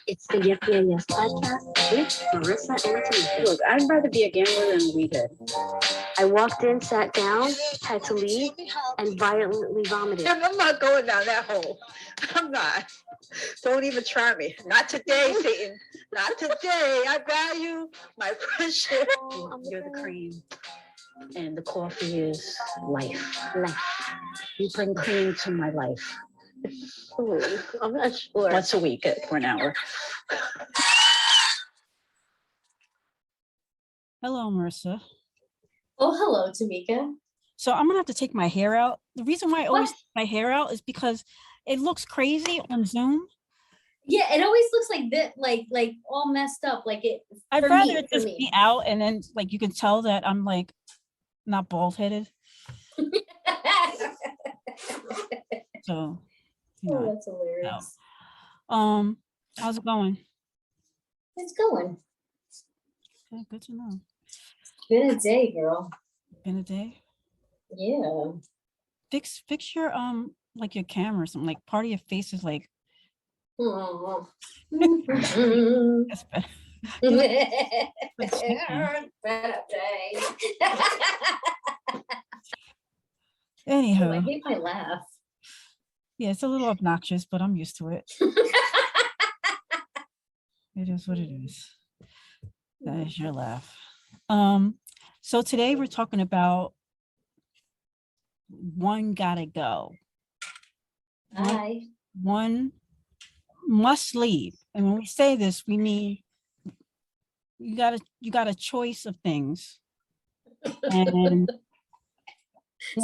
It's the Yes Yeah Yes podcast with Marissa and Tamiekas. Look, I'd rather be a gambler than we did. I walked in, sat down, had to leave, and violently vomited. I'm not going down that hole. I'm not. Don't even try me. Not today, Satan. Not today. I value my friendship. You're the cream. And the coffee is life. Life. You bring cream to my life. Ooh, I'm not sure. Once a week for an hour. Hello, Marissa. Oh, hello, Tamika. So I'm gonna have to take my hair out. The reason why I always What? take my hair out is because it looks crazy on Zoom. Yeah, it always looks like that, like all messed up. Like it. I'd for rather me, it for just me. be out and then like you can tell that I'm like not bald headed. So you Oh, know, that's hilarious. how's it going? It's going. Okay, good to know. Been a day, girl. Been a day. Yeah. Fix your like your camera or something. Like part of your face is like Oh. that's better. Like shaking. Oh, Anyhow, I hate my laugh. yeah, it's a little obnoxious, but I'm used to it. It is what it is. That is your laugh. So today we're talking about one gotta go. Hi. One must leave. And when we say this, we mean you got a choice of things. And one of them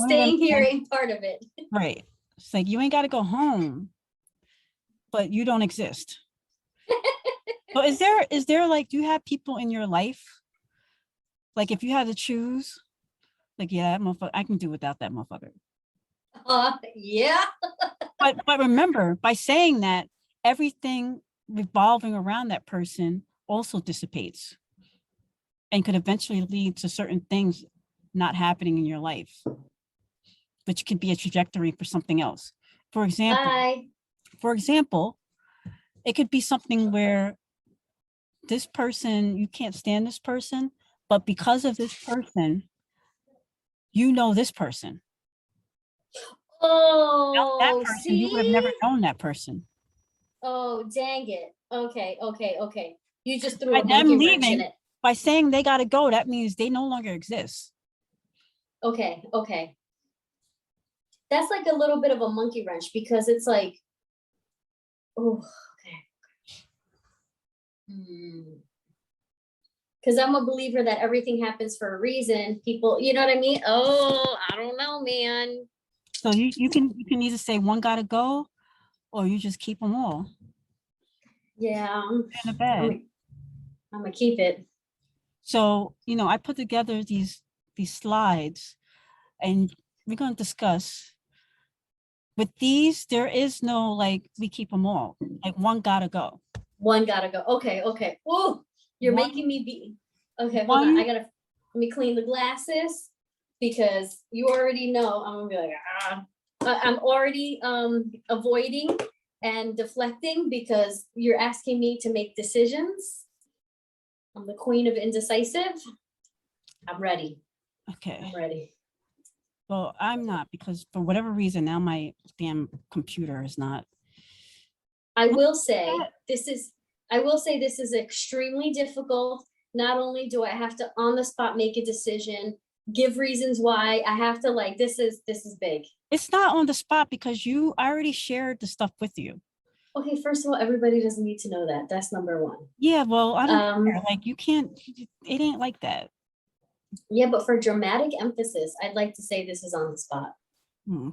Staying here is- ain't part of it. right. It's like you ain't gotta go home, but you don't exist. So is there like, do you have people in your life? Like if you had to choose, like, yeah, that motherfucker, I can do without that motherfucker. Yeah. But remember, by saying that, everything revolving around that person also dissipates and could eventually lead to certain things not happening in your life, which could be a trajectory for something else. For Bye. example, it could be something where this person, you can't stand this person, but because of this person, you know this person. Without that Oh, person, you would have never see? known that person. Oh, dang it. Okay. You just threw By a them monkey wrench in leaving, it. by saying they gotta go, that means they no longer exist. Okay. That's like a little bit of a monkey wrench because it's like, oh, okay. Because I'm a believer that everything happens for a reason. People, you know what I mean? Oh, I don't know, man. So you can either say one gotta go, or you just keep them all Yeah, in the bed. I'm gonna keep it. So, I put together these slides and we're going to discuss with these. There is no, like, we keep them all, like one gotta go. One gotta go. Okay. Oh, you're One- making me be. Okay, hold on. Let me clean the glasses because you already know I'm gonna be like, I'm already avoiding and deflecting because you're asking me to make decisions. I'm the queen of indecisive. I'm ready. Okay. I'm ready. Well, I'm not, because for whatever reason, now my damn computer is not. I will say this is extremely difficult. Not only do I have to on the spot make a decision, give reasons why, I have to this is big. It's not on the spot because I already shared the stuff with you. Okay, first of all, everybody doesn't need to know that. That's number one. Yeah, well, I don't care. Like, you can't, it ain't like that. Yeah, but for dramatic emphasis, I'd like to say this is on the spot.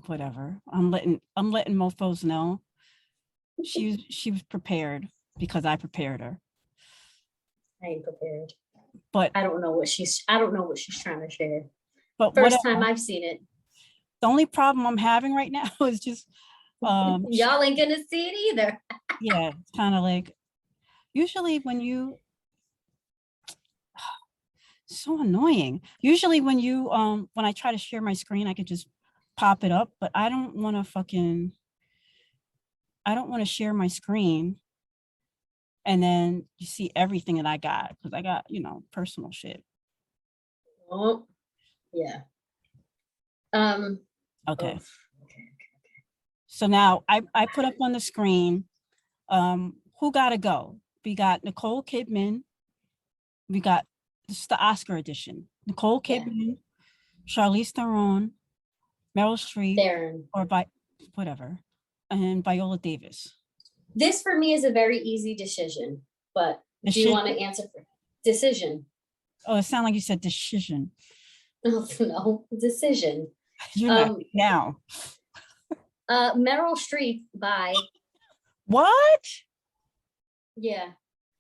Whatever. I'm letting mofos know. She was prepared because I prepared her. I ain't prepared. But I don't know what she's trying to share. But First whatever. time I've seen it. The only problem I'm having right now is just y'all ain't gonna see it either. Yeah, it's kind of like usually when you so annoying. Usually when I try to share my screen, I could just pop it up, but I don't want to share my screen And then you see everything that I got, because I got, personal shit. Oh, yeah. Okay. Oh, So now I put up on the screen, who gotta go? We got Nicole Kidman. We got, this is the Oscar edition. Nicole Yeah. Kidman, Charlize Theron, Meryl Streep, Darren. or whatever, and Viola Davis. This for me is a very easy decision, but do you want to answer for decision? Oh, it sounded like you said decision. Oh, no, decision. You're not now. Meryl Streep by. What? Yeah.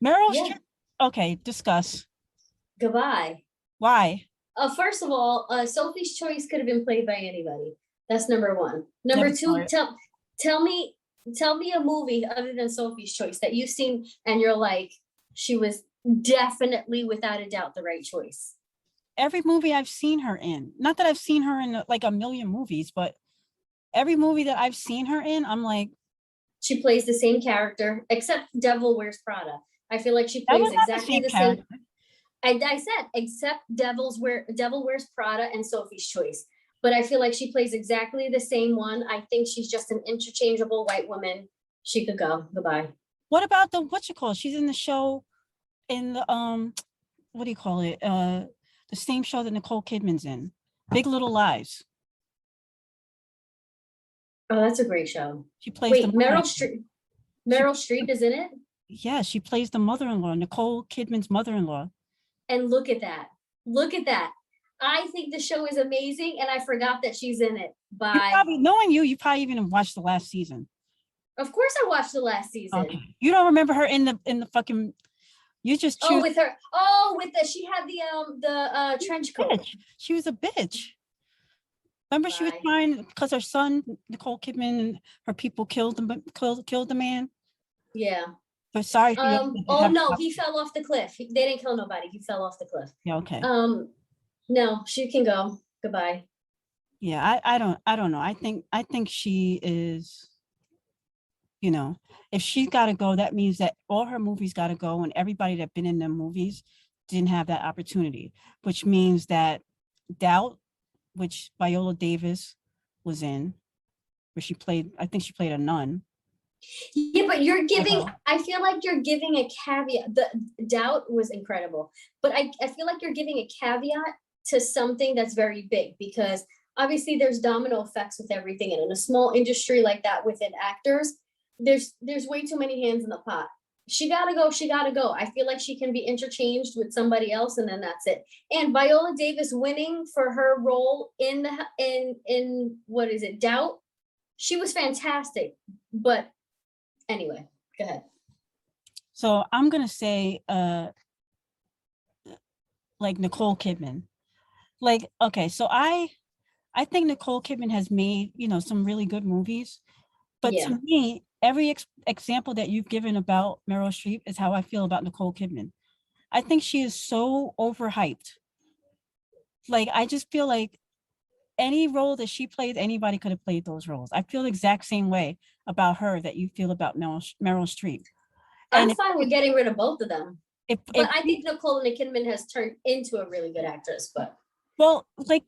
Meryl Streep? Okay, discuss. Goodbye. Why? First of all, Sophie's Choice could have been played by anybody. That's number one. Number two, tell me a movie other than Sophie's Choice that you've seen and you're like, she was definitely without a doubt the right choice. Every movie I've seen her in, not that I've seen her in like a million movies, but every movie that I've seen her in, I'm like, she plays the same character, except Devil Wears Prada. I feel like she plays exactly the same. I said, except Devil Wears Prada and Sophie's Choice. But I feel like she plays exactly the same one. I think she's just an interchangeable white woman. She could go. Goodbye. What about she's in the show in the, what do you call it? The same show that Nicole Kidman's in, Big Little Lies. Oh, that's a great show. She plays. Wait, Meryl Streep is in it? Yeah, she plays the mother-in-law, Nicole Kidman's mother-in-law. And look at that. Look at that. I think the show is amazing, and I forgot that she's in it. Knowing you probably even watched the last season. Of course I watched the last season. Okay. You don't remember her in the fucking, you just choose. Oh, with her. Oh, she had the trench coat. Bitch. She was a bitch. Remember, she was trying, because her son, Nicole Kidman, and her people killed the man. Yeah. But sorry. Oh no, he fell off the cliff. They didn't kill nobody. He fell off the cliff. Yeah. Okay. No, she can go. Goodbye. Yeah, I don't know. I think she is, if she's got to go, that means that all her movies got to go, and everybody that been in them movies didn't have that opportunity, which means that Doubt, which Viola Davis was in, where I think she played a nun. Yeah, but you're giving, I feel like you're giving a caveat. The Doubt was incredible, but I feel like you're giving a caveat to something that's very big, because obviously there's domino effects with everything. And in a small industry like that within actors, there's way too many hands in the pot. She gotta go. I feel like she can be interchanged with somebody else, and then that's it. And Viola Davis winning for her role in what is it, Doubt? She was fantastic. But anyway, go ahead. So I'm gonna say like Nicole Kidman. Like, okay, so I think Nicole Kidman has made, some really good movies. But to me, every example that you've given about Meryl Streep is how I feel about Nicole Kidman. I think she is so overhyped. Like, I just feel like any role that she played, anybody could have played those roles. I feel the exact same way about her that you feel about Meryl Streep. I'm fine with getting rid of both of them. But I think Nicole Kidman has turned into a really good actress. But well, like,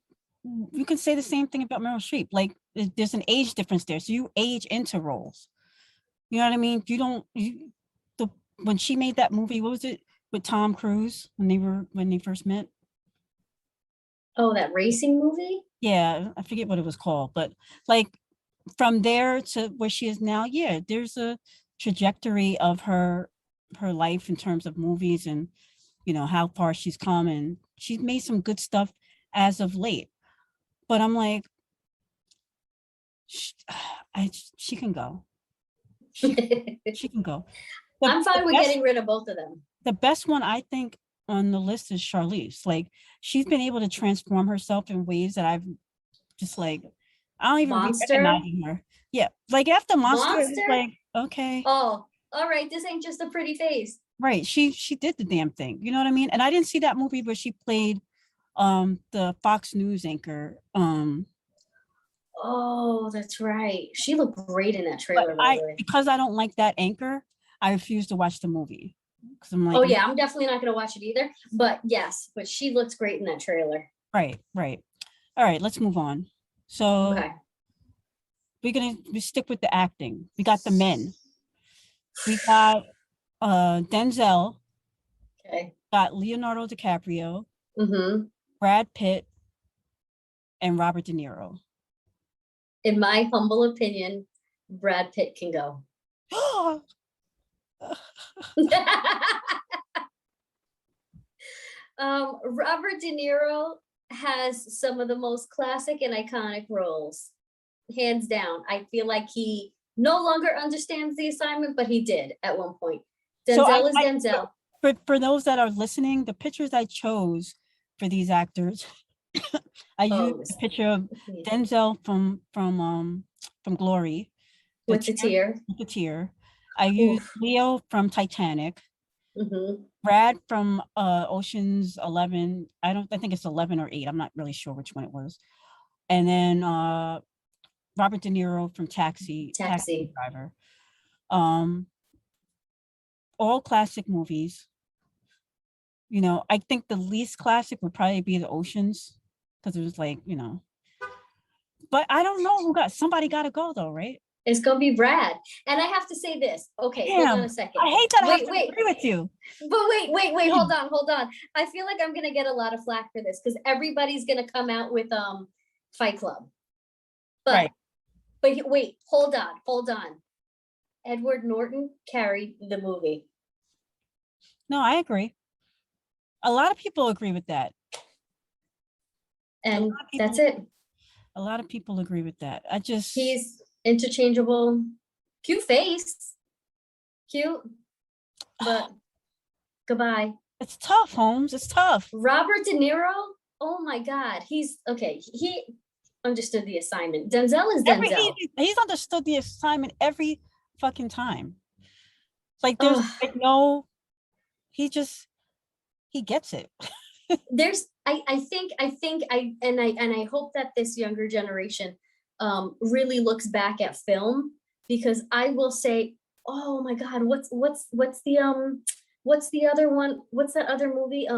you can say the same thing about Meryl Streep. Like, there's an age difference there, so you age into roles. You know what I mean? When she made that movie, what was it with Tom Cruise when they first met? Oh, that racing movie? Yeah, I forget what it was called, but like from there to where she is now, yeah, there's a trajectory of her life in terms of movies and how far she's come, and she's made some good stuff as of late. But I'm like, she can go. She can go. I'm fine with getting rid of both of them. The best one I think on the list is Charlize. Like, she's been able to transform herself in ways that I've just like, I don't even recognize her. Yeah, like after Monster, it's like, okay. Oh, all right. This ain't just a pretty face. Right. She did the damn thing. You know what I mean? And I didn't see that movie where she played the Fox News anchor. Oh, that's right. She looked great in that trailer. Because I don't like that anchor, I refuse to watch the movie because I'm like, Oh yeah, I'm definitely not gonna watch it either. But yes, but she looks great in that trailer. right. All right, let's move on. So Okay. we stick with the acting. We got the men. We got Denzel, Okay. got Leonardo DiCaprio, Mm-hmm. Brad Pitt, and Robert De Niro. In my humble opinion, Brad Pitt can go. Robert De Niro has some of the most classic and iconic roles, hands down. I feel like he no longer understands the assignment, but he did at one point. Denzel is Denzel. For those that are listening, the pictures I chose for these actors, I used a picture of Denzel from Glory, with the tear. With the tear. I used Leo from Titanic. Mm-hmm. Brad from Ocean's 11. I think it's 11 or 8. I'm not really sure which one it was. And then Robert De Niro from Taxi Driver. All classic movies. You know, I think the least classic would probably be the Oceans, because it was like, you know. But I don't know somebody got to go though, right? It's gonna be Brad. And I have to say this. Okay, hold on a second. I hate that I have to agree with you. But wait, hold on. I feel like I'm gonna get a lot of flack for this because everybody's gonna come out with Fight Club. But wait, hold on. Edward Norton carried the movie. No, I agree. A lot of people agree with that. And that's it. A lot of people agree with that. He's interchangeable, cute face, cute, but goodbye. It's tough, Holmes. It's tough. Robert De Niro, oh my God, he's okay. He understood the assignment. Denzel is Denzel. He's understood the assignment every fucking time. Like there's like no, he gets it. I think I hope that this younger generation really looks back at film, because I will say, oh my God, what's the other one? What's that other movie?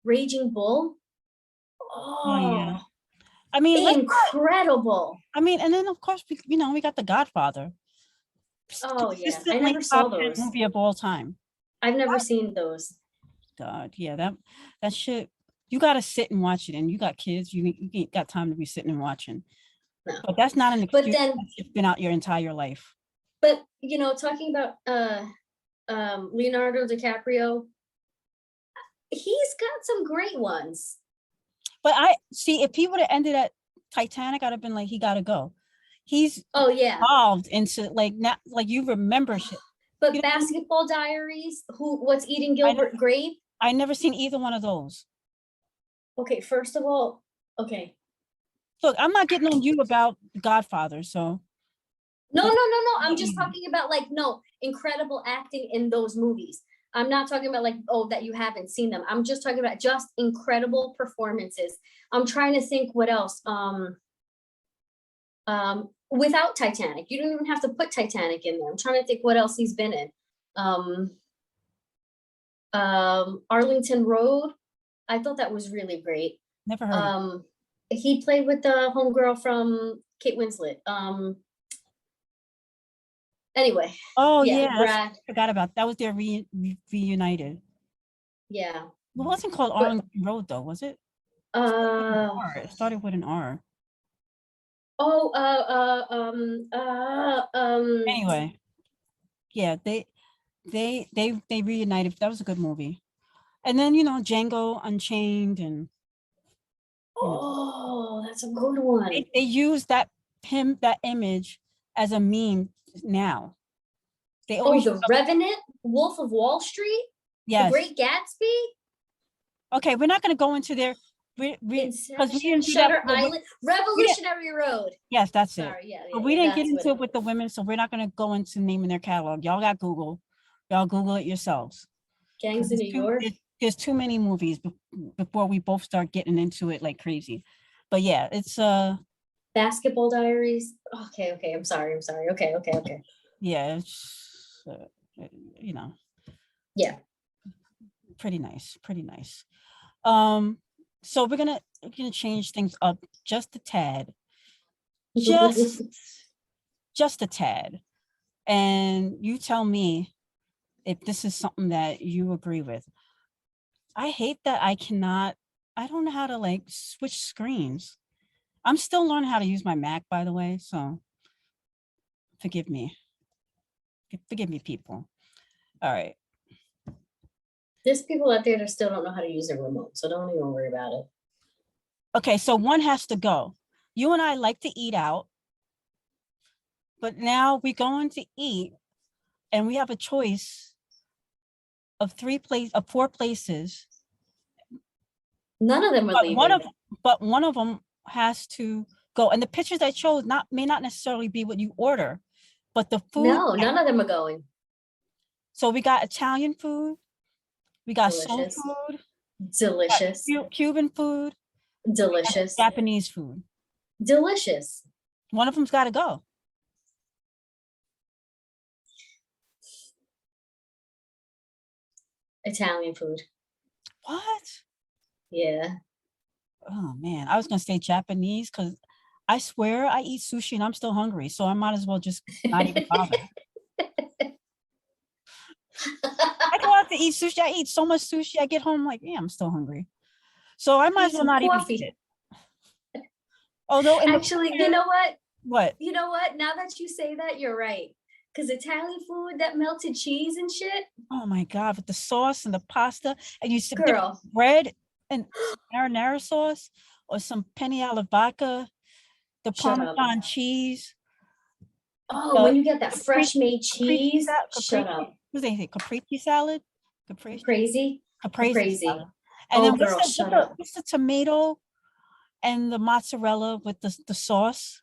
Raging Bull. Oh yeah. I mean, incredible. I mean, and then of course we got The Godfather. Oh yeah, I never saw those. Movie of all time. I've never seen those. God, yeah, that shit. You got to sit and watch it, and you got kids. You ain't got time to be sitting and watching. No. But that's not an excuse. But then it's been out your entire life. But talking about Leonardo DiCaprio, he's got some great ones. But I see, if he would have ended at Titanic, I'd have been like, he got to go. He's evolved into not like you remember shit. But Basketball Diaries, What's Eating Gilbert Grape? I never seen either one of those. Okay, first of all, okay. Look, I'm not getting on you about Godfather, so. No. I'm just talking about incredible acting in those movies. I'm not talking about that you haven't seen them. I'm just talking about just incredible performances. I'm trying to think what else. Without Titanic, you don't even have to put Titanic in there. I'm trying to think what else he's been in. Arlington Road. I thought that was really great. Never heard. He played with the homegirl from Kate Winslet. Anyway. Oh yeah, Brad. I forgot about that. Was their reunited. Yeah. It wasn't called Arlington Road though, was it? It started with an R. Anyway, yeah, they reunited. That was a good movie. And then Django Unchained and that's a good one. They use that image as a meme now. They always The Revenant, Wolf of Wall Street, yes, The Great Gatsby. Okay, we're not going to go into their Shutter Island, Revolutionary Road. Yes, that's it. Sorry, yeah, but we didn't get into it with the women, so we're not going to go into naming their catalog. Y'all got Google. Y'all Google it yourselves. Gangs of New York. There's too many movies before we both start getting into it like crazy. But yeah, it's Basketball Diaries. Okay. I'm sorry. Okay. Yeah. you know, Yeah. pretty nice, pretty nice. So we're gonna change things up just a tad, just a tad, and you tell me if this is something that you agree with. I hate that I don't know how to like switch screens. I'm still learning how to use my Mac, by the way, so forgive me. Forgive me, people. All right. There's people out there that still don't know how to use a remote, so don't even worry about it. Okay, so one has to go. You and I like to eat out, but now we're going to eat and we have a choice of 4 places. None of them are But leaving. one of them has to go. And the pictures I chose may not necessarily be what you order, but the food. No, none of them are going. So we got Italian food, we got Delicious. soul food, Delicious. Cuban food, Delicious. Japanese food. Delicious. One of them's got to go. Italian food. What? Yeah. Oh man, I was gonna say Japanese because I swear I eat sushi and I'm still hungry, so I might as well just not even bother. I go out to eat sushi. I eat so much sushi. I get home I'm like, yeah, I'm still hungry, so I might as well not even eat it. Although, actually, you know what? What? You know what? Now that you say that, you're right. Because Italian food, that melted cheese and shit. Oh my god, with the sauce and the pasta, and you dip Girl. bread and marinara sauce or some penne alla vodka, the Parmesan cheese. Oh, when you get that fresh made cheese, shut up. What do they say? Caprese salad? Caprese? Salad. And then girl, what's the tomato and the mozzarella with the sauce?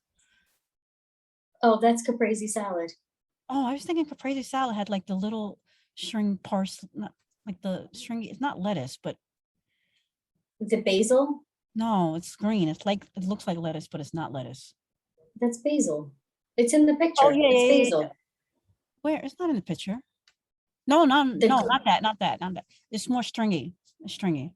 Oh, that's caprese salad. Oh, I was thinking caprese salad had like the little string parsley, not like the string. It's not lettuce, but is it basil? No, it's green. It looks like lettuce, but it's not lettuce. That's basil. It's in the picture. Oh yeah, it's basil. Yeah. Where? It's not in the picture. No, not that. It's more stringy. It's stringy.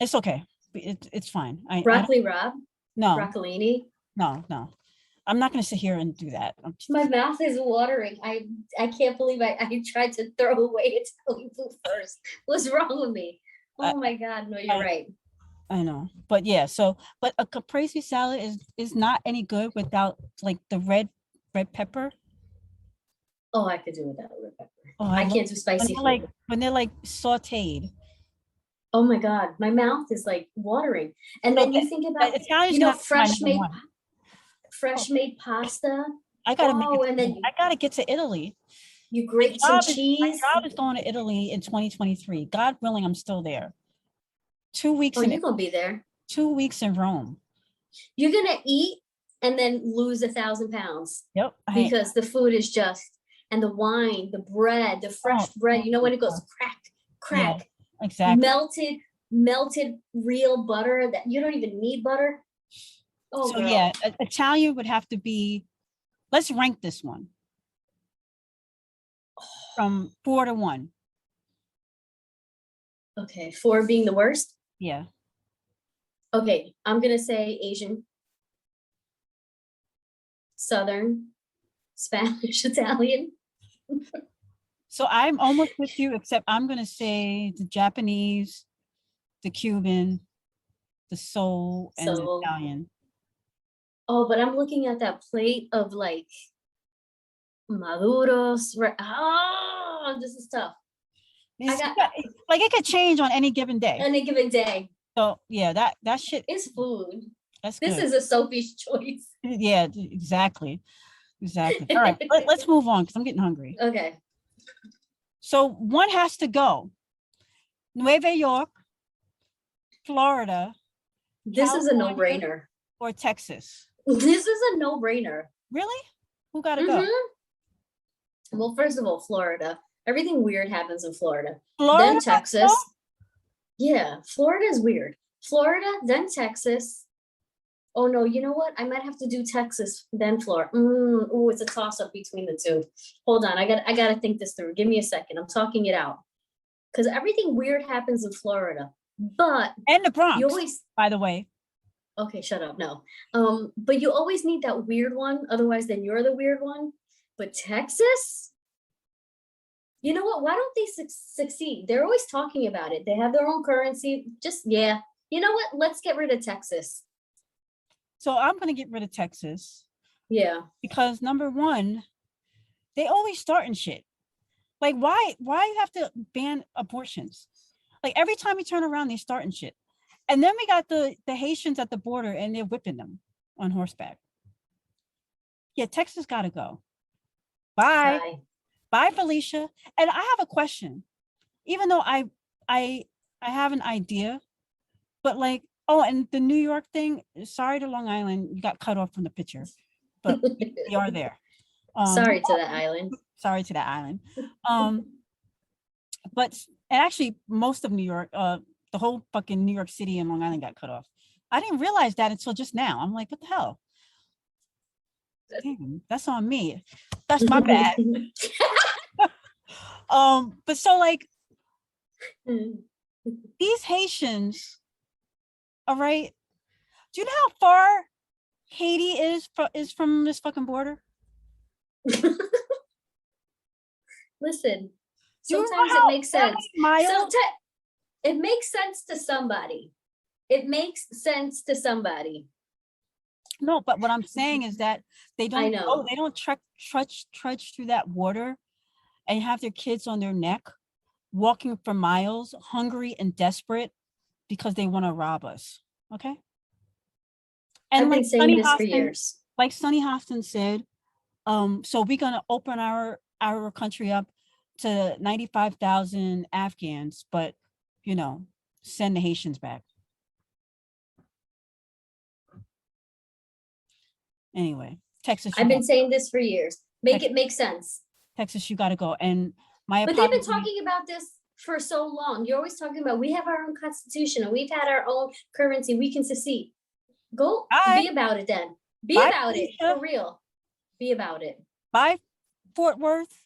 It's okay. It's fine. Broccoli Rob? No. Broccolini? No. I'm not going to sit here and do that. My mouth is watering. I can't believe I tried to throw away Italian food first. What's wrong with me? Oh my God. No, you're right. I know. But yeah, but a caprese salad is not any good without like the red pepper. Oh, I could do without red pepper. Oh, I can't do spicy food. When they're like sauteed. Oh my God. My mouth is like watering. And then you think about, fresh made pasta. I gotta get to Italy. You grate some cheese. My job is going to Italy in 2023. God willing, I'm still there. 2 weeks. Oh, you're gonna be there. 2 weeks in Rome. You're gonna eat and then lose 1,000 pounds. Yep. Because the food is just, and the wine, the bread, the fresh bread. You know when it goes crack. Yeah, exactly. Melted real butter that you don't even need butter. Oh, so girl. Yeah, Italian would have to be. Let's rank this one from 4 to 1. Okay, 4 being the worst. Yeah. Okay, I'm gonna say Asian, Southern, Spanish, Italian. So I'm almost with you, except I'm gonna say the Japanese, the Cuban, the soul, and the Italian. Oh, but I'm looking at that plate of like maduros. Oh, this is tough. It could change on any given day. Any given day. So yeah, that shit is food. This is a Sophie's choice. Yeah, exactly. All right, let's move on because I'm getting hungry. Okay. So one has to go. Nueva York, Florida. This is a no-brainer. Or Texas. This is a no-brainer. Really? Who got to go? Well, first of all, Florida. Everything weird happens in Florida. Florida? Then Texas. Yeah, Florida is weird. Florida, then Texas, Oh no, you know what? I might have to do Texas, then Florida. Oh, it's a toss up between the two. Hold on, I gotta think this through. Give me a second. I'm talking it out. Because everything weird happens in Florida, but And the Bronx, you always, by the way. okay, shut up. No. But you always need that weird one. Otherwise, then you're the weird one. But Texas, you know what? Why don't they succeed? They're always talking about it. They have their own currency. Just, yeah. You know what? Let's get rid of Texas. So I'm going to get rid of Texas. Yeah. Because number one, they always starting shit. Like, why you have to ban abortions? Like, every time you turn around, they starting shit. And then we got the Haitians at the border, and they're whipping them on horseback. Yeah, Texas got to go. Bye. Bye, Felicia. And I have a question. Even though I have an idea, but like, oh, and the New York thing, sorry to Long Island, you got cut off from the picture, but we are there. Sorry to that island. Sorry to that island. But, and actually most of New York, the whole fucking New York City and Long Island got cut off. I didn't realize that until just now. I'm like, what the hell? Damn, that's on me. That's my bad. But so like, these Haitians, all right, do you know how far Haiti is from this fucking border? Listen, Do you know sometimes how it makes sense. miles? Sometimes it makes sense to somebody. It makes sense to somebody. No, but what I'm saying is that they don't. I know. They don't trudge through that water, and have their kids on their neck, walking for miles, hungry and desperate, because they want to rob us. Okay. And I've been saying this for years. Like Sunny Hostin said, so we're gonna open our country up to 95,000 Afghans, but you know, send the Haitians back. Anyway, Texas. I've been saying this for years. It make sense. Texas, you got to go. And my But they've been talking about this for so long. You're always talking about we have our own constitution and we've had our own currency. We can secede. Go be about it then. Be about it for real. Be about it. Bye, Fort Worth.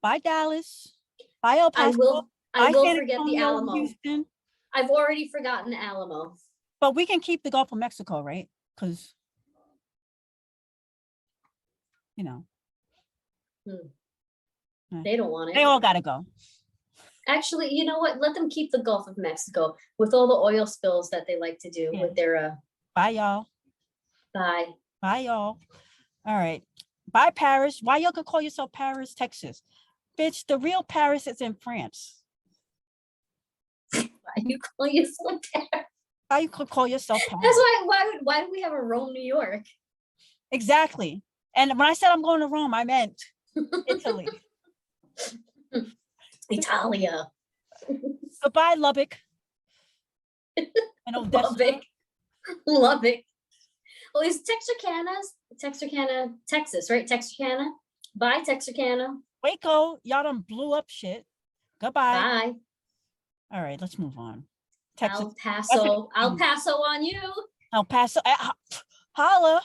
Bye, Dallas. Bye, El Paso. I will forget the Alamo. Houston. I've already forgotten the Alamo. But we can keep the Gulf of Mexico, right? Because you know. They don't want it. They all got to go. Actually, you know what? Let them keep the Gulf of Mexico with all the oil spills that they like to do with their Bye, y'all. Bye. Bye, y'all. All right. Bye, Paris. Why y'all could call yourself Paris, Texas? Bitch, the real Paris is in France. Why you call yourself Paris? How you could call yourself Paris? That's why do we have a Rome, New York? Exactly. And when I said I'm going to Rome, I meant Italy. Italia. Goodbye, Lubbock. And Odessa. Lubbock. Well, it's Texarkana, Texas, right? Texarkana. Bye, Texarkana. Waco, y'all done blew up shit. Goodbye. Bye. All right, let's move on. Texas. I'll pass on you. I'll pass. Holla.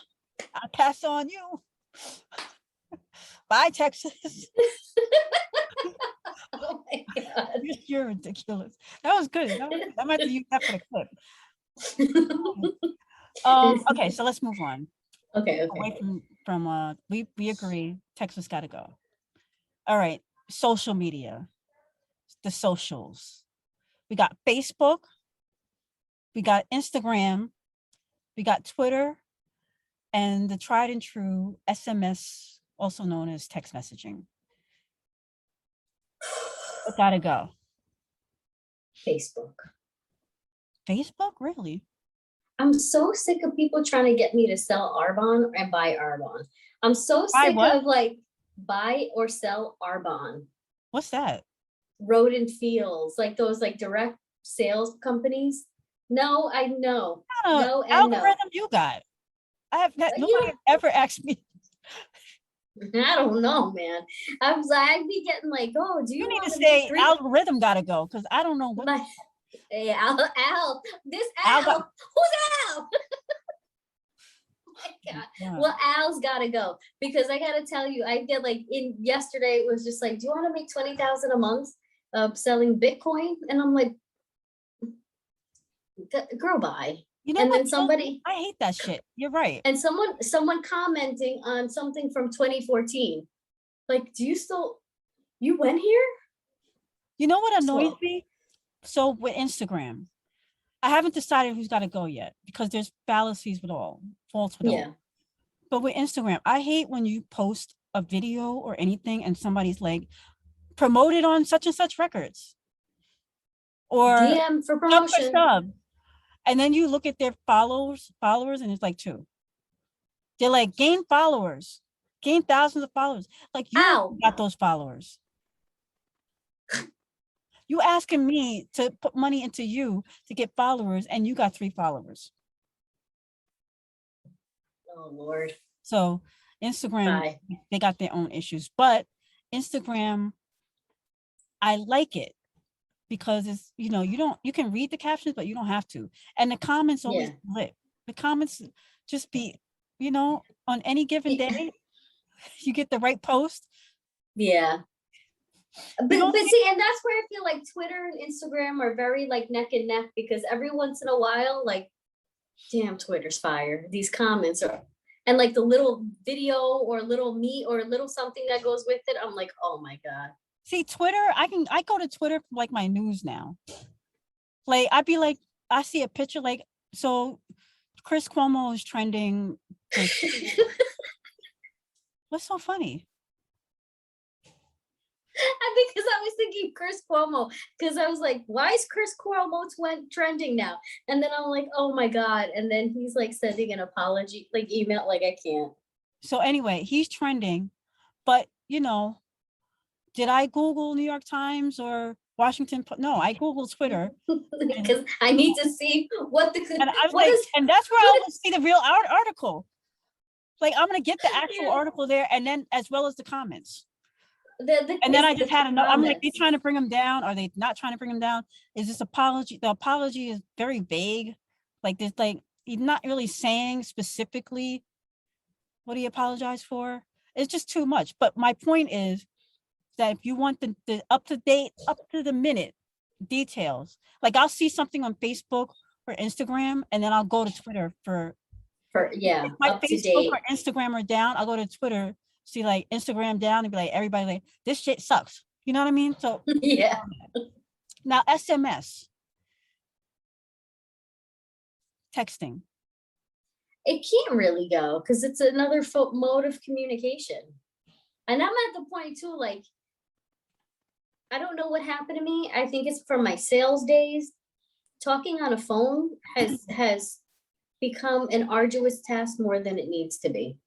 I'll pass on you. Bye, Texas. Oh my God. You're ridiculous. That was good. I might have to use that for the clip. Okay, so let's move on. Okay. Away from we agree, Texas got to go. All right, social media, the socials. We got Facebook, we got Instagram, we got Twitter, and the tried and true SMS, also known as text messaging. It gotta go. Facebook. Facebook, really? I'm so sick of people trying to get me to sell Arbonne and buy Arbonne. I'm so sick of like buy or sell Arbonne. What's that? Road and Fields, like those like direct sales companies. No, I know. No, and algorithm no. You got. I have not. Nobody has ever asked me. I don't know, man. I'd be getting like, oh, do you need to say algorithm gotta go because I don't know what. Hey, Al, this Al. Who's Al? my God. Yeah. Well, Al's gotta go because I gotta tell you, I did like in yesterday, it was just like, do you want to make 20,000 a month selling Bitcoin? And I'm like, girl, bye. You know And what? then somebody, I hate that shit. You're right. and someone commenting on something from 2014. Like, you went here? You know what annoys Slow. me? So with Instagram, I haven't decided who's got to go yet because there's fallacies with all, faults with Yeah. all. But with Instagram, I hate when you post a video or anything and somebody's like promoted on such and such records or DM for sub for promotion. sub. And then you look at their followers, and it's like 2. They're like gain followers, gain thousands of followers. Like you Ow. got those followers. You asking me to put money into you to get followers, and you got 3 followers. Oh Lord. So Instagram, Bye. they got their own issues, but Instagram, I like it because it's, you can read the captions, but you don't have to. And the comments always Yeah. lit. The comments just be, on any given day, you get the right post. Yeah. But don't see, and that's where I feel like Twitter and Instagram are very like neck and neck because every once in a while, like, damn, Twitter's fire. These comments are, and like the little video or little meat or little something that goes with it, I'm like, oh my God. See, Twitter, I go to Twitter for like my news now. Like, I'd be like, I see a picture, like, so Chris Cuomo is trending. What's so funny? Because I was thinking Chris Cuomo, because I was like, why is Chris Cuomo trending now? And then I'm like, oh my God. And then he's like sending an apology, like email, like I can't. So anyway, he's trending, but did I Google New York Times or Washington? No, I Googled Twitter. Because I need to see what the, And I was what like, is, and that's where I want to see the real article. Like, I'm going to get the actual Yeah. article there, and then as well as the comments. the And then I just had enough. I'm like, they comments. trying to bring him down? Are they not trying to bring him down? Is this apology? The apology is very vague. Like, there's like, he's not really saying specifically what he apologized for. It's just too much. But my point is that if you want the up to date, up to the minute details, like I'll see something on Facebook or Instagram, and then I'll go to Twitter for Yeah, if my up to Facebook date. or Instagram are down, I'll go to Twitter, see like Instagram down, and be like, everybody like, this shit sucks. You know what I mean? So Yeah. now SMS, texting. It can't really go because it's another mode of communication. And I'm at the point too, like, I don't know what happened to me. I think it's from my sales days. Talking on a phone has become an arduous task more than it needs to be.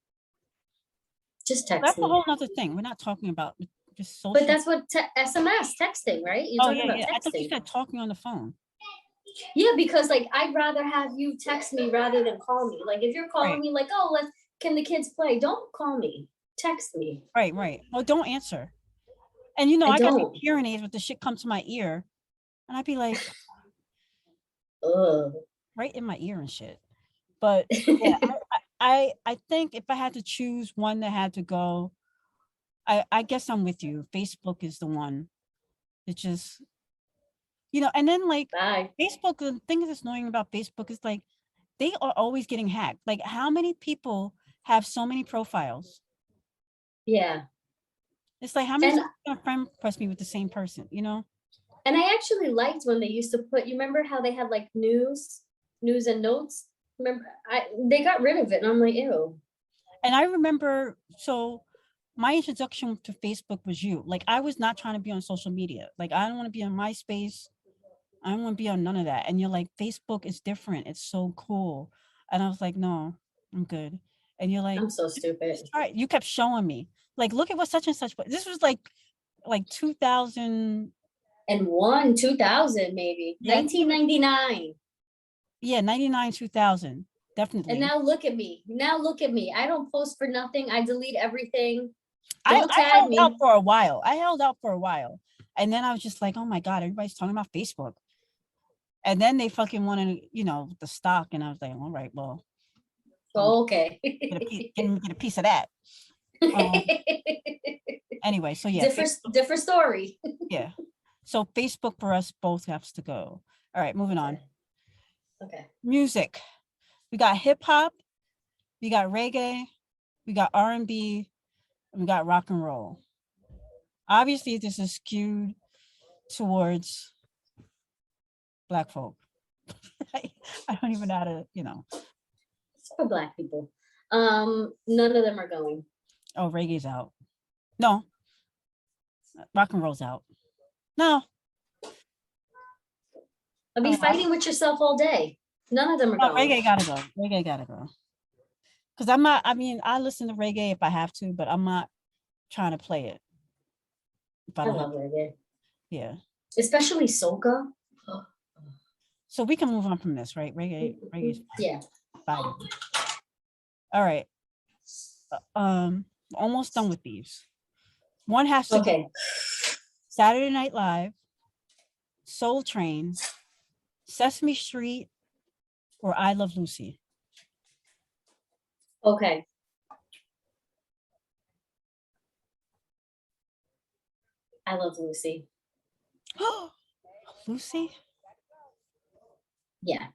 Just text That's a me. whole nother thing. We're not talking about just social. But that's what SMS, texting, right? You're talking about yeah. I thought you texting. said talking on the phone. Yeah, because like I'd rather have you text me rather than call me. Like if you're calling Right. me like, oh, can the kids play? Don't call me. Text me. Right. Oh, don't answer. And I got these hearing aids, but the shit comes to my ear, and I'd be like, ugh. right in my ear and shit. But yeah, I think if I had to choose one that had to go, I guess I'm with you. Facebook is the one. It just, and then like Bye. Facebook, the thing that's annoying about Facebook is like, they are always getting hacked. Like, how many people have so many profiles? Yeah. It's like, how many times can a friend request me with the same person, And I actually liked when they used to put, you remember how they had like news and notes? Remember, they got rid of it and I'm like, ew. And I remember, so my introduction to Facebook was you. Like, I was not trying to be on social media. Like, I don't want to be on MySpace. I don't want to be on none of that. And you're like, Facebook is different. It's so cool. And I was like, no, I'm good. And you're like, I'm so stupid. All right. You kept showing me, like, look at what such and such. But this was like 2000. And 2000 maybe. Yeah, 1999. Yeah, 99, 2000. Definitely. And now look at me. I don't post for nothing. I delete everything. I held out for a while. And then I was just like, oh my God, everybody's talking about Facebook. And then they fucking wanted, the stock. And I was like, all right, well, Oh, okay. Get a piece of that. Anyway, so yeah, different story. yeah. So Facebook for us both has to go. All right, moving on. Okay. Music. We got hip hop, we got reggae, we got R&B, and we got rock and roll. Obviously, this is skewed towards Black folk. I don't even know how to, It's for Black people. None of them are going. Oh, reggae's out. No. Rock and roll's out. No. I'll be fighting with yourself all day. None of them are going. Reggae gotta go. Reggae gotta go. Because I'm not, I listen to reggae if I have to, but I'm not trying to play it. I love reggae. Yeah. Especially soca. So we can move on from this, right? Reggae's yeah. fine. All right. Almost done with these. One has to go. Saturday Night Live, Soul Train, Sesame Street, or I Love Lucy. Okay. I Love Lucy. Lucy? Yeah.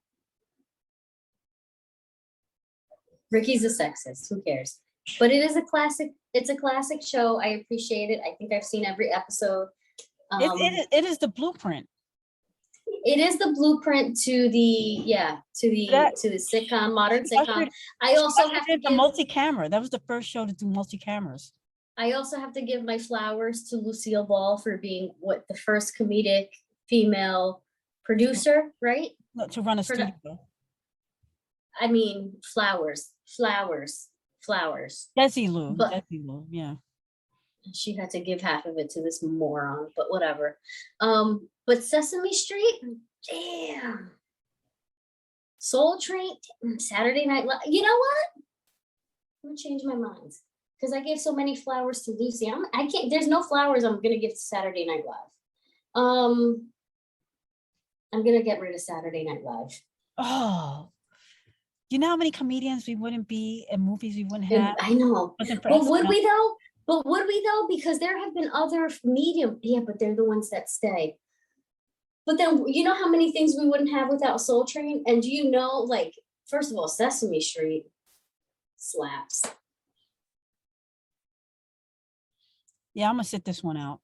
Ricky's a sexist. Who cares? But it is a classic. It's a classic show. I appreciate it. I think I've seen every episode. It is the blueprint. It is the blueprint to the sitcom, modern sitcom. I also have to give the multi-camera. That was the first show to do multi-cameras. I also have to give my flowers to Lucille Ball for being the first comedic female producer, right? To run a studio. I mean, flowers. Desilu, yeah. She had to give half of it to this moron, but whatever. But Sesame Street, damn. Soul Train, Saturday Night Live. You know what? I'm gonna change my mind because I gave so many flowers to Lucy. I can't. There's no flowers I'm gonna give to Saturday Night Live. I'm gonna get rid of Saturday Night Live. Oh. You know how many comedians we wouldn't be and movies we wouldn't have? I know. But would we though? Because there have been other medium. Yeah, but they're the ones that stay. But then you know how many things we wouldn't have without Soul Train? And do you know, like, first of all, Sesame Street slaps. Yeah, I'm gonna sit this one out.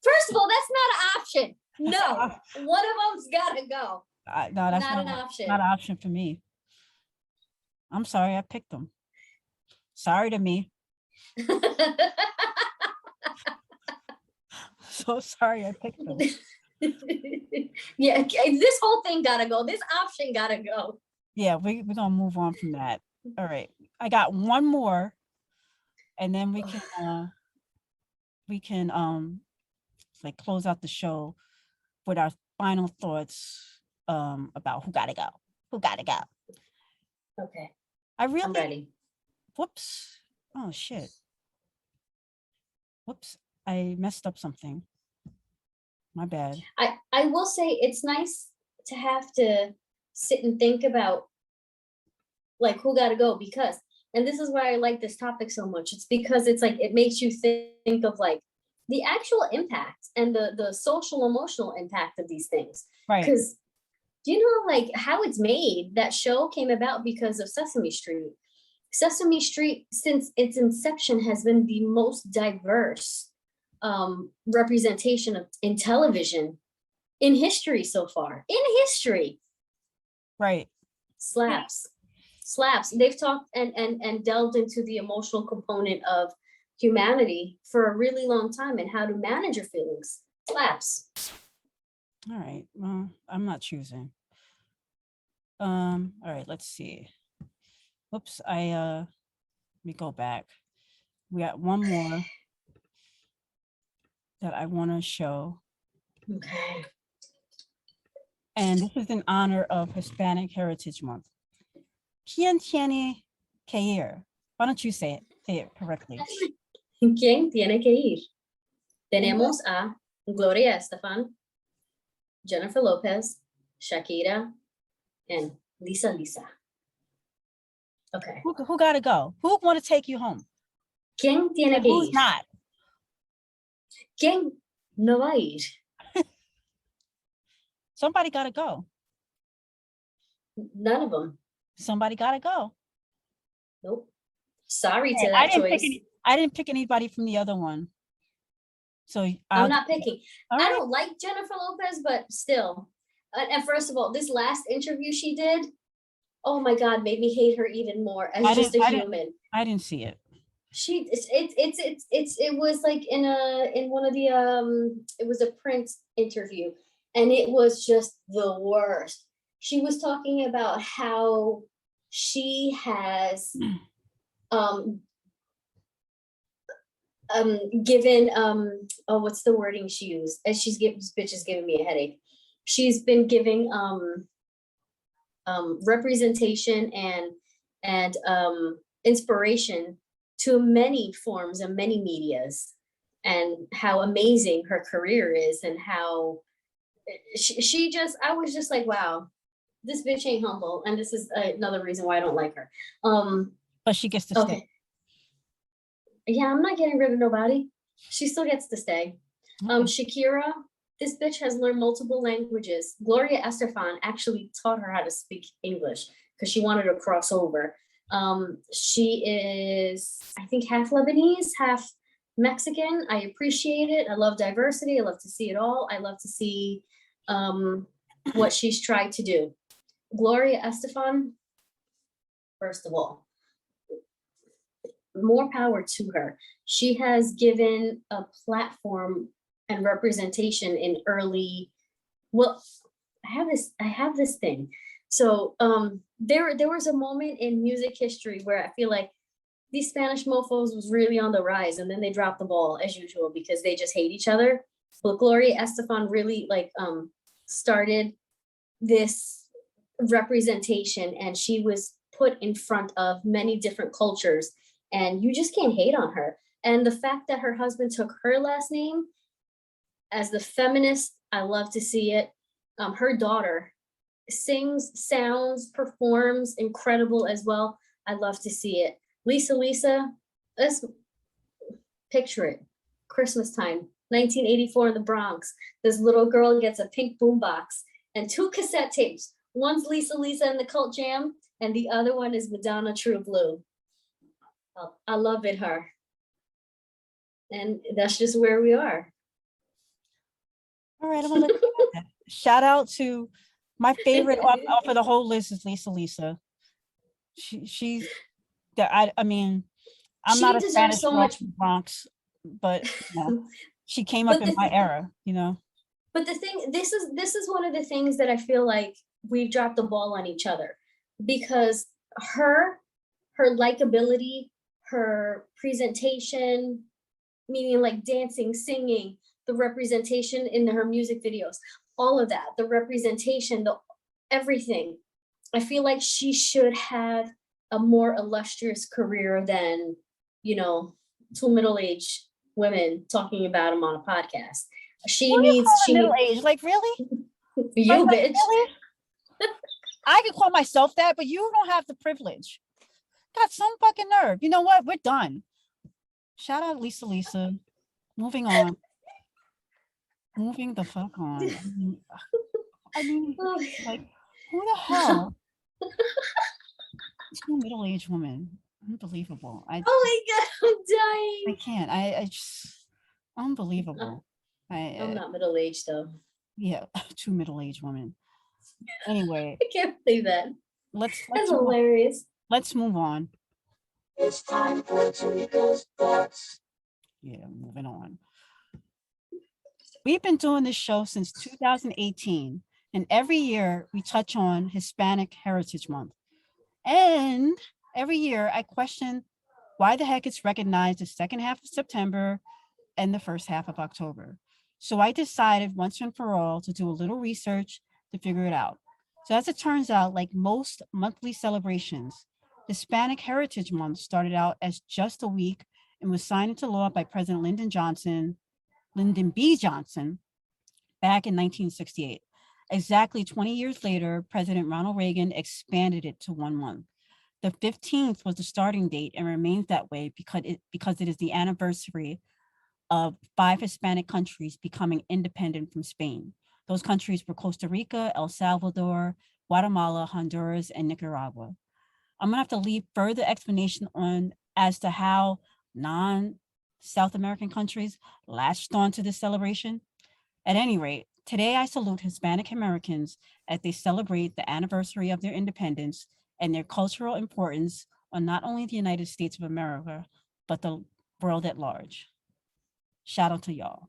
First of all, that's not an option. No, one of them's gotta go. No, that's not an option. Not an option for me. I'm sorry, I picked them. Sorry to me. So sorry, I picked them. Yeah, this whole thing gotta go. This option gotta go. Yeah, we're gonna move on from that. All right, I got one more, and then we can like close out the show with our final thoughts about who gotta go. Okay. I'm ready. Whoops. Oh shit. Whoops. I messed up something. My bad. I will say it's nice to have to sit and think about like who gotta go because, and this is why I like this topic so much. It's because it's like it makes you think of like the actual impact and the social emotional impact of these things. Right. Because do you know like how it's made? That show came about because of Sesame Street. Sesame Street, since its inception, has been the most diverse representation in television in history so far. In history. Right. Slaps. They've talked and delved into the emotional component of humanity for a really long time and how to manage your feelings. Slaps. All right. Well, I'm not choosing. All right, let's see. Oops, let me go back. We got one more that I want to show. Okay. And this is in honor of Hispanic Heritage Month. ¿Quién tiene que ir? Why don't you say it correctly? ¿Quién tiene que ir? Tenemos a Gloria Estefan, Jennifer Lopez, Shakira, and Lisa. Okay. Who got to go? Who want to take you home? ¿Quién tiene And que who's ir? not? ¿Quién no va a ir? Somebody got to go. None of them. Somebody got to go. Nope. Sorry to I that didn't choice. I didn't pick anybody from the other one. So I'm not picking. All I right. don't like Jennifer Lopez, but still. And first of all, this last interview she did, oh my God, made me hate her even more as just a human. I didn't see it. It was like in one of the it was a Prince interview, and it was just the worst. She was talking about how she has given oh, what's the wording she used? As this bitch is giving me a headache. She's been giving representation and inspiration to many forms and many medias, and how amazing her career is, and how she just, I was just like, wow, this bitch ain't humble, and this is another reason why I don't like her. But she gets to stay. Yeah, I'm not getting rid of nobody. She still gets to stay. Okay. Shakira, this bitch has learned multiple languages. Gloria Estefan actually taught her how to speak English because she wanted to cross over. She is, I think, half Lebanese, half Mexican. I appreciate it. I love diversity. I love to see it all. I love to see what she's tried to do. Gloria Estefan, first of all, more power to her. She has given a platform and representation in early, well, I have this thing. So there was a moment in music history where I feel like these Spanish mofos was really on the rise, and then they dropped the ball as usual because they just hate each other. But Gloria Estefan really started this representation, and she was put in front of many different cultures, and you just can't hate on her. And the fact that her husband took her last name, as the feminist, I love to see it. Her daughter sings, sounds, performs incredible as well. I love to see it. Lisa, let's picture it. Christmas time, 1984 in the Bronx. This little girl gets a pink boombox and 2 cassette tapes. One's Lisa and the Cult Jam, and the other one is Madonna True Blue. I love it, her. And that's just where we are. All right, I'm gonna let you have that. Shout out to my favorite off of the whole list is Lisa. She's I mean, I'm She not a deserves Spanish so girl much. from Bronx, but she came up in my era, But the thing, this is one of the things that I feel like we've dropped the ball on each other, because her likability, her presentation, meaning like dancing, singing, the representation in her music videos, all of that, the representation, everything. I feel like she should have a more illustrious career than, 2 middle-aged women talking about him on a podcast. She middle age, like really? You like, bitch. Really? I can call myself that, but you don't have the privilege. Got some fucking nerve. You know what? We're done. Shout out Lisa. Moving on. Moving the fuck on. I mean, like, who the hell? 2 middle-aged women. Unbelievable. Oh my God, I'm dying. I can't. I just unbelievable. I'm not middle-aged though. Yeah, 2 middle-aged women. Anyway, I can't believe that. That's hilarious. Let's move on. It's time for Tamiekas Thoughts. Yeah, moving on. We've been doing this show since 2018, and every year we touch on Hispanic Heritage Month. And every year I question why the heck it's recognized the second half of September and the first half of October. So I decided once and for all to do a little research to figure it out. So as it turns out, like most monthly celebrations, Hispanic Heritage Month started out as just a week and was signed into law by President Lyndon B. Johnson back in 1968. Exactly 20 years later, President Ronald Reagan expanded it to 1 month. The 15th was the starting date and remains that way because it is the anniversary of 5 Hispanic countries becoming independent from Spain. Those countries were Costa Rica, El Salvador, Guatemala, Honduras, and Nicaragua. I'm gonna have to leave further explanation on as to how non-South American countries latched on to this celebration. At any rate, today I salute Hispanic Americans as they celebrate the anniversary of their independence and their cultural importance on not only the United States of America, but the world at large. Shout out to y'all.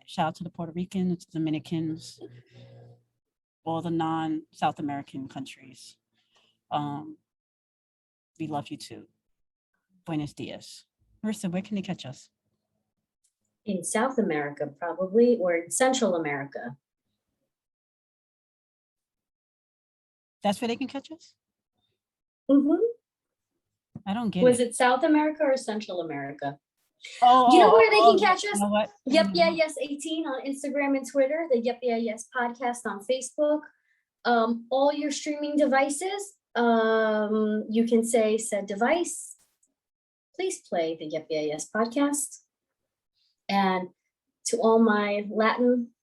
Shout out to the Puerto Ricans, Dominicans, all the non-South American countries. We love you too. Buenos dias. Marissa, where can they catch us? In South America, probably, or in Central America. That's where they can catch us? Mhm. I don't get Was it. it South America or Central America? Oh, You know where they can catch you us? know what? Yep, yeah, yes, 18 on Instagram and Twitter, the Yep, yeah, yes podcast on Facebook. All your streaming devices, you can say said device, please play the Yep, yeah, yes podcast. And to all my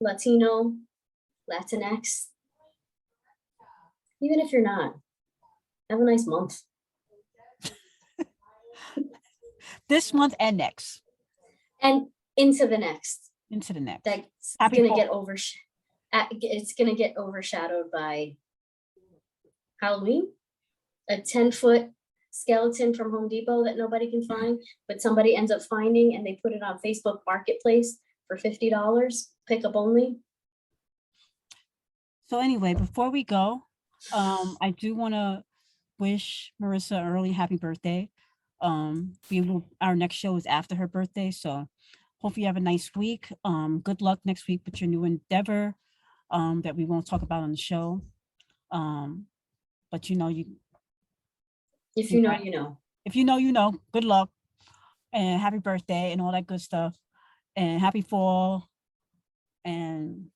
Latino, Latinx, even if you're not, have a nice month. This month and next. And into the next. Into the next. That's Happy gonna fall. it's gonna get overshadowed by Halloween, a 10-foot skeleton from Home Depot that nobody can find, but somebody ends up finding and they put it on Facebook Marketplace for $50, pickup only. So anyway, before we go, I do want to wish Marissa an early happy birthday. Our next show is after her birthday, so hope you have a nice week. Good luck next week with your new endeavor that we won't talk about on the show. But If you know, you know. If you know, you know. Good luck and happy birthday and all that good stuff. And happy fall. And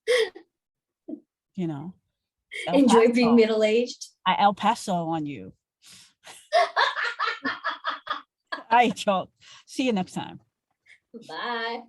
El Enjoy Paso. being middle-aged. I El Paso on you. All right, y'all. See you next time. Bye.